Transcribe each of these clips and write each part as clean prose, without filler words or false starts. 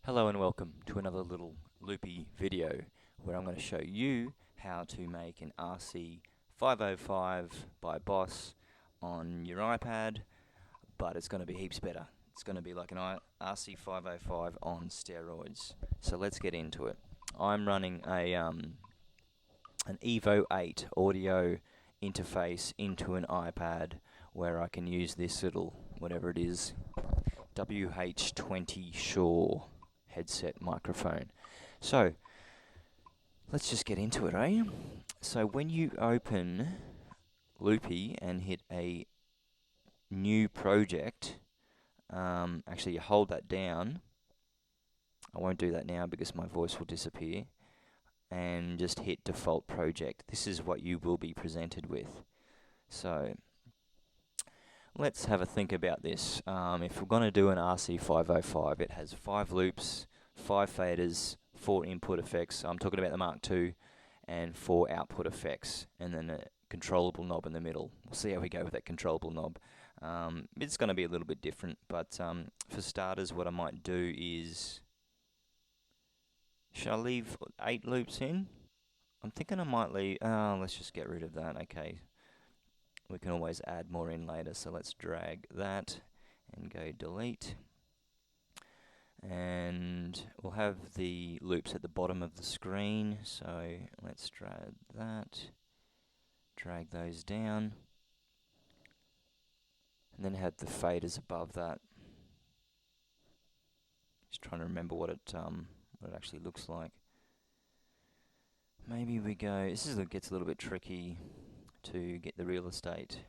Hello and welcome to another little Loopy video where I'm going to show you how to make an RC505 by Boss on your iPad, but it's going to be heaps better. It's going to be like an RC505 on steroids. So let's get into it. I'm running an Evo 8 audio interface into an iPad where I can use this little, whatever it is, WH20 Shure headset microphone. So let's just get into it, eh? So when you open Loopy and hit a new project, actually you hold that down. I won't do that now because my voice will disappear, and just hit default project. This is what you will be presented with. So let's have a think about this. If we're going to do an RC505, it has 5 loops, 5 faders, 4 input effects. I'm talking about the Mark II, and 4 output effects, and then a controllable knob in the middle. We'll see how we go with that controllable knob. It's going to be a little bit different, but for starters, what I might do is, should I leave 8 loops in? I'm thinking I might leave, let's just get rid of that, okay. We can always add more in later, so let's drag that and go delete. And we'll have the loops at the bottom of the screen, so let's drag that, drag those down, and then have the faders above that. Just trying to remember what it actually looks like. Maybe we go, gets a little bit tricky to get the real estate.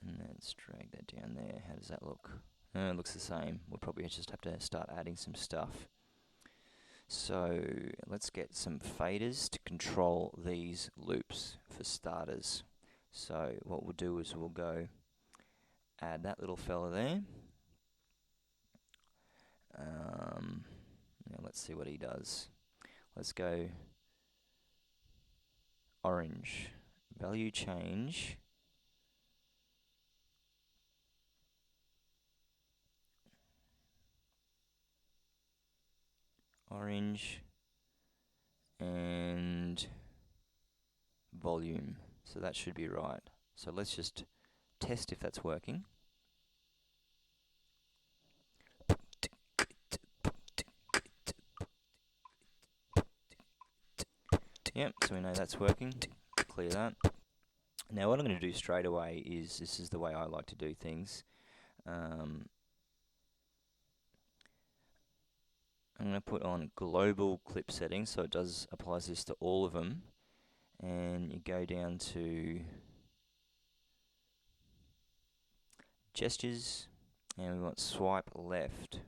And let's drag that down there. How does that look? It looks the same. We'll probably just have to start adding some stuff. So let's get some faders to control these loops for starters. So what we'll do is we'll go add that little fella there. Now let's see what he does. Let's go orange, value change, orange, and volume. So that should be right. So let's just test if that's working. Yep, so we know that's working. Clear that. Now what I'm going to do straight away is, this is the way I like to do things. I'm going to put on global clip settings, so it applies this to all of them. And you go down to gestures, and we want swipe left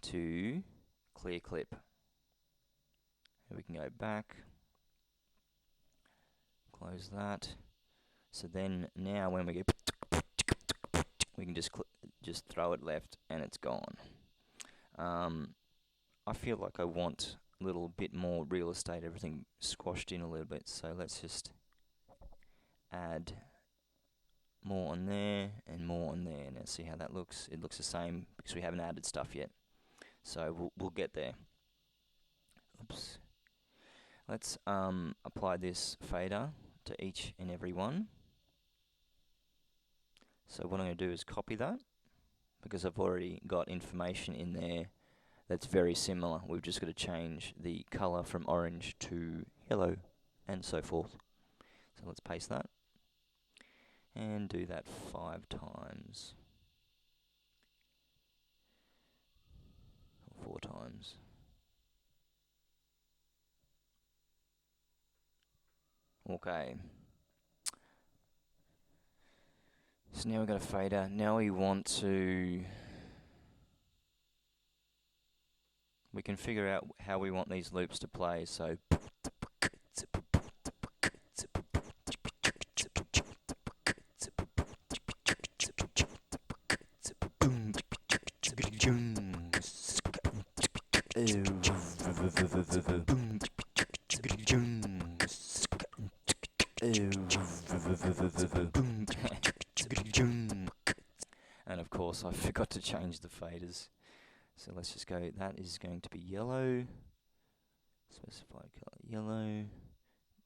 to clear clip. And we can go back, close that. So then now when we go, we can just throw it left and it's gone. I feel like I want a little bit more real estate, everything squashed in a little bit, so let's just add more on there and more on there. Now see how that looks. It looks the same because we haven't added stuff yet, so we'll get there. Oops. Let's apply this fader to each and every one. So what I'm going to do is copy that, because I've already got information in there that's very similar. We've just got to change the color from orange to yellow and so forth. So let's paste that and do that 5 times or 4 times. Okay. So now we've got a fader. Now we can figure out how we want these loops to play. So and of course, I forgot to change the faders. So let's just go, that is going to be yellow. Specify color yellow.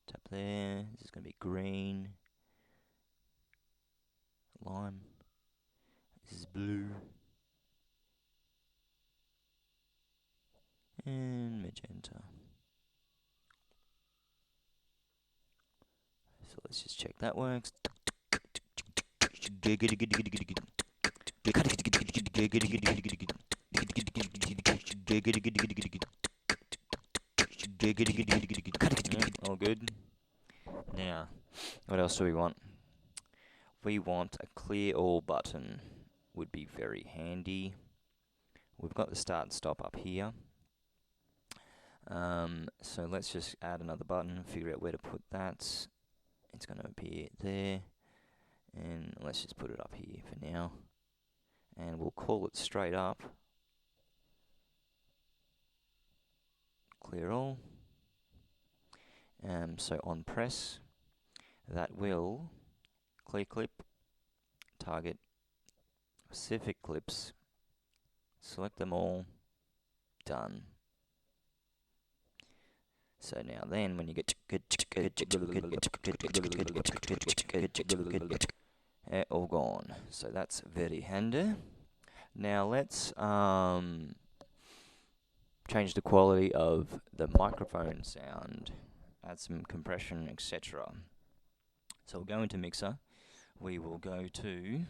Tap there. This is going to be green. Lime. This is blue. And magenta. So let's just check that works. All good. Now, what else do we want? We want a clear all button. Would be very handy. We've got the start and stop up here. So let's just add another button, figure out where to put that. It's going to appear there. And let's just put it up here for now. And we'll call it straight up. Clear all. So on press, that will clear clip, target specific clips, select them all, done. So now then, when you get all gone. So that's very handy. Now let's change the quality of the microphone sound, add some compression, etc. So we'll go into Mixer. We will go to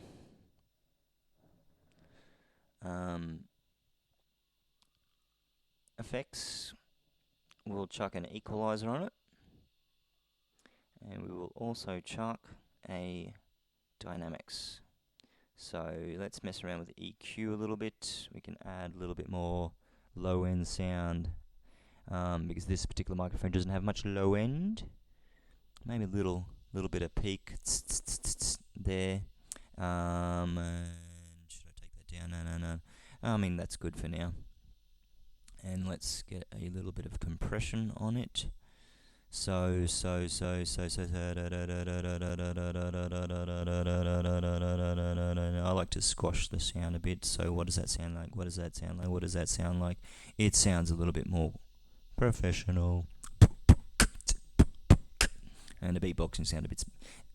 Effects. We'll chuck an equalizer on it, and we will also chuck a dynamics. So let's mess around with EQ a little bit. We can add a little bit more low end sound, because this particular microphone doesn't have much low end. Maybe a little bit of peak there. And should I take that down? No. I mean, that's good for now. And let's get a little bit of compression on it. So. I like to squash the sound a bit. So what does that sound like? What does that sound like? What does that sound like? It sounds a little bit more professional. And the beatboxing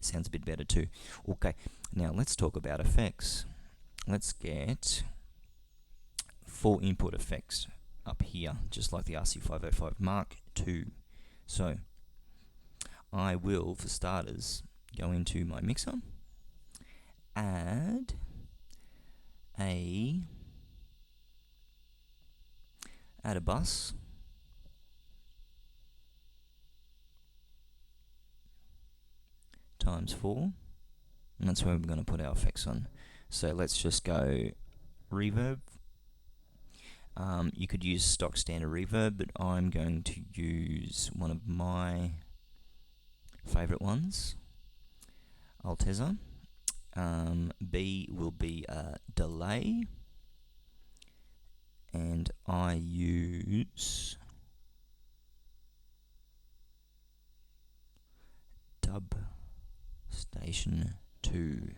sounds a bit better too. Okay, now let's talk about effects. Let's get 4 input effects up here, just like the RC505 Mk2. So I will, for starters, go into my mixer, add a bus, times 4, and that's where we're going to put our effects on. So let's just go reverb. You could use stock standard reverb, but I'm going to use one of my favorite ones, Alteza. B will be a delay, and I use Dub Station 2.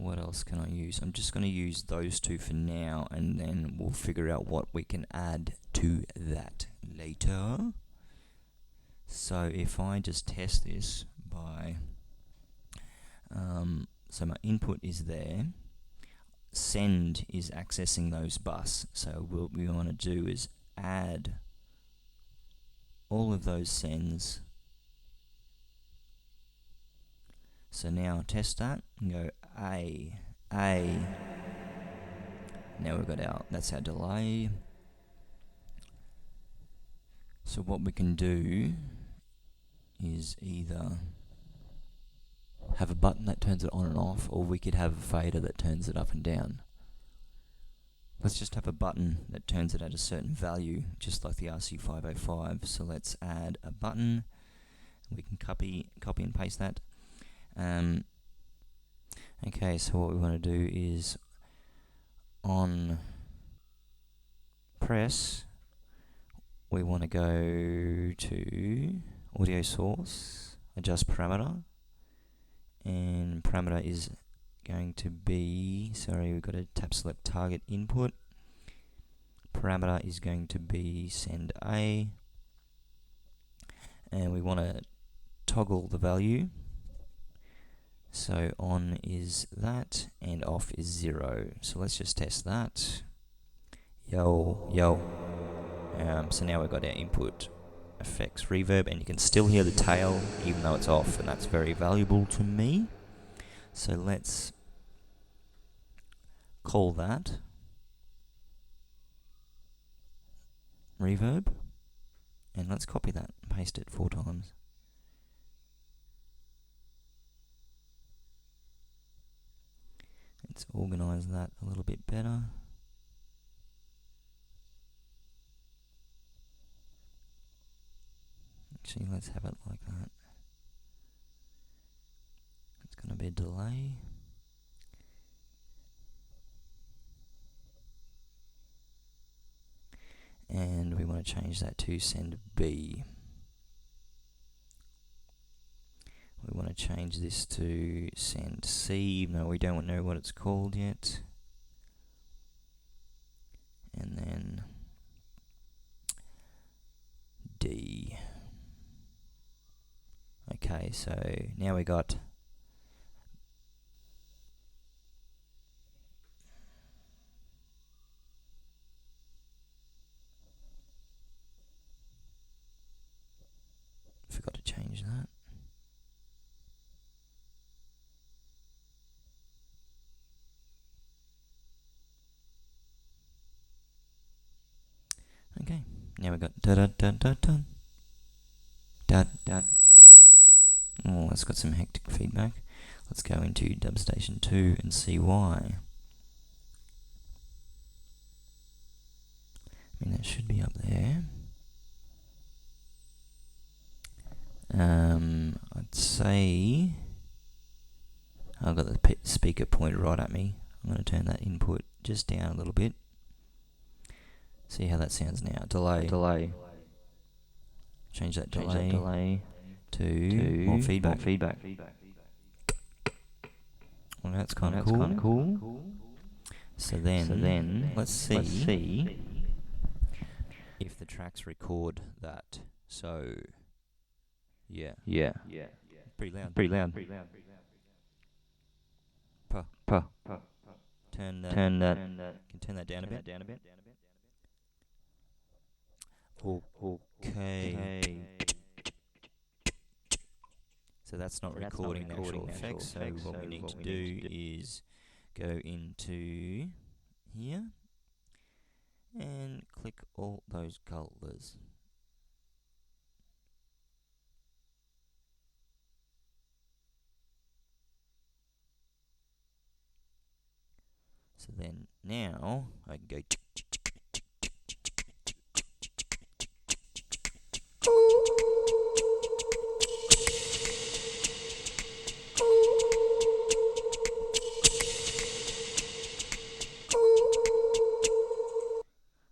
What else can I use? I'm just going to use those two for now, and then we'll figure out what we can add to that later. So if I just test this by, so my input is there, send is accessing those bus. So what we want to do is add all of those sends. So now test that and go A. Now we've got that's our delay. So what we can do is either have a button that turns it on and off, or we could have a fader that turns it up and down. Let's just have a button that turns it at a certain value, just like the RC505. So let's add a button. We can copy and paste that. Okay, so what we want to do is on press, we want to go to audio source, adjust parameter, and parameter is going to be, sorry, we've got to tap select target input. Parameter is going to be send A, and we want to toggle the value. So on is that, and off is 0. So let's just test that. Yo, yo. So now we've got our input effects reverb, and you can still hear the tail even though it's off, and that's very valuable to me. So let's call that reverb, and let's copy that and paste it 4 times. Let's organize that a little bit better. Actually, let's have it like that. It's going to be a delay. And we want to change that to send B. We want to change this to send C, even though we don't know what it's called yet. And then D. Okay, so now we got forgot to change that. Okay, now we got da da da da da da da. Oh, that's got some hectic feedback. Let's go into Dubstation 2 and see why. I mean, that should be up there. I'd say I've got the speaker pointed right at me. I'm going to turn that input just down a little bit. See how that sounds now. Delay. Change that delay to more feedback. Well, that's kind of cool. So then let's see if the tracks record that. So yeah. Pretty loud. Turn that. Can turn that down a bit. Okay. So that's not recording the actual effects. So what we need to do is go into here and click all those colors. So then now I can go.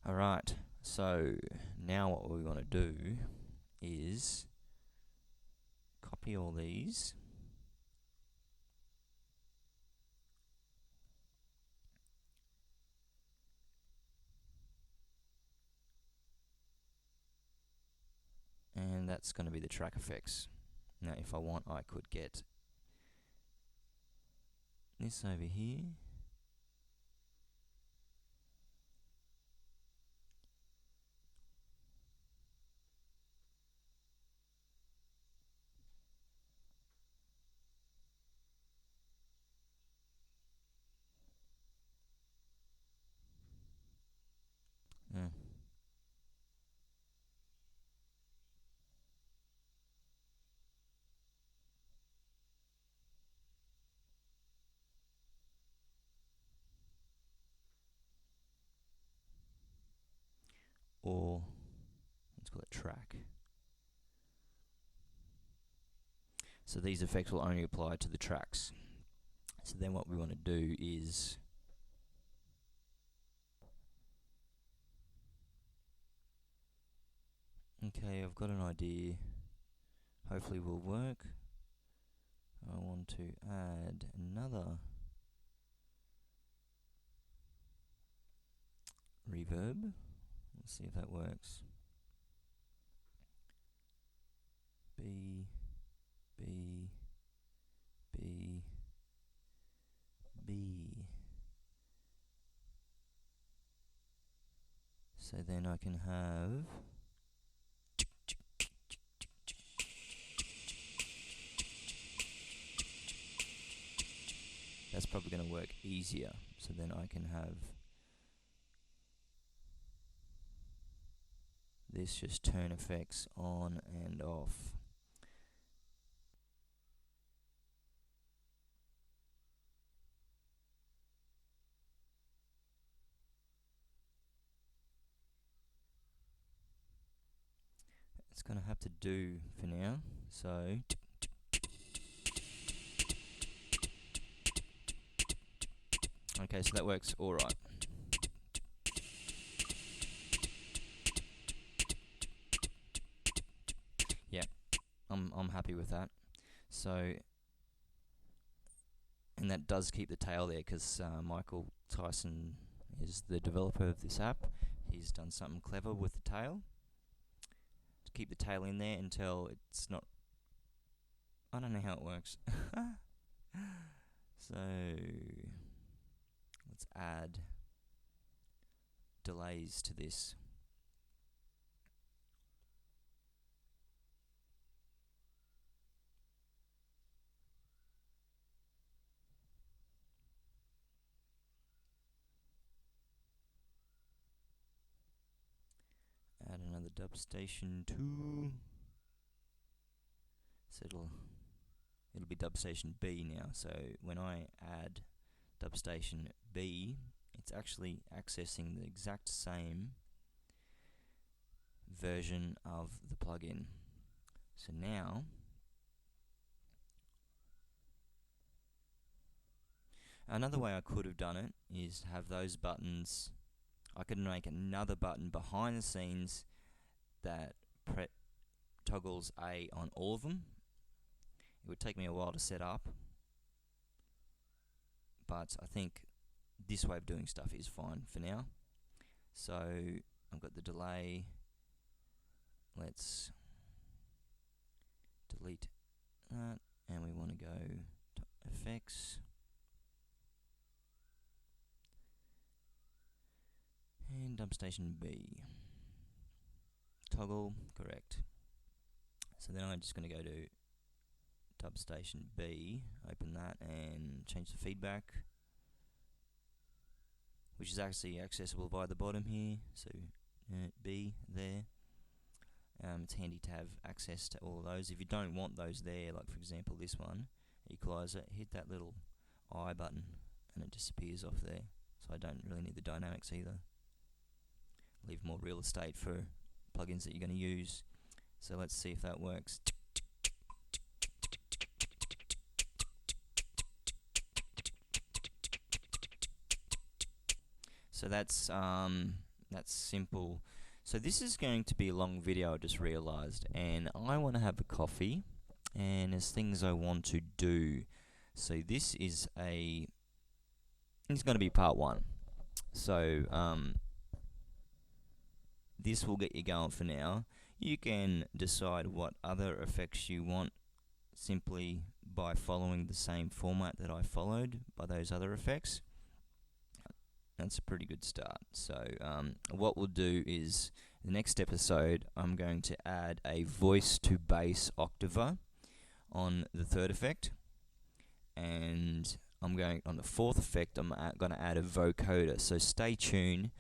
Alright, so now what we want to do is copy all these. And that's going to be the track effects. Now if I want, I could get this over here. Or let's call it track. So these effects will only apply to the tracks. So then what we want to do is okay, I've got an idea. hopefully will work. I want to add another reverb. Let's see if that works. B, B, B, B. So then I can have that's probably going to work easier. So then I can have this just turn effects on and off. It's going to have to do for now. So okay, so that works all right. Yeah, I'm happy with that. So, and that does keep the tail there because Michael Tyson is the developer of this app. He's done something clever with the tail to keep the tail in there until it's not. I don't know how it works. So let's add delays to this. Add another dub station 2. So it'll be dub station B now. So when I add dub station B, it's actually accessing the exact same version of the plugin. So now another way I could have done it is have those buttons. I could make another button behind the scenes that toggles A on all of them. It would take me a while to set up, but I think this way of doing stuff is fine for now. So I've got the delay. Let's delete that, and we want to go to effects. And dub station B. Toggle, correct. So then I'm just going to go to dub station B, open that and change the feedback, which is actually accessible via the bottom here. So B there. It's handy to have access to all of those. If you don't want those there, like for example this one, equalizer, hit that little I button and it disappears off there. So I don't really need the dynamics either. Leave more real estate for plugins that you're going to use. So let's see if that works. So that's simple. So this is going to be a long video, I just realized, and I want to have a coffee and there's things I want to do. So this is going to be part 1. So this will get you going for now. You can decide what other effects you want simply by following the same format that I followed by those other effects. That's a pretty good start. So what we'll do is, the next episode, I'm going to add a voice to bass octaver on the 3rd effect, and I'm going on the 4th effect. I'm going to add a vocoder. So stay tuned.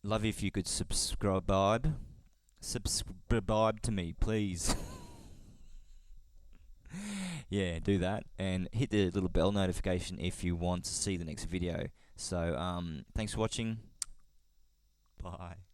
Love if you could subscribe to me, please. Yeah, do that and hit the little bell notification if you want to see the next video. So thanks for watching. Bye.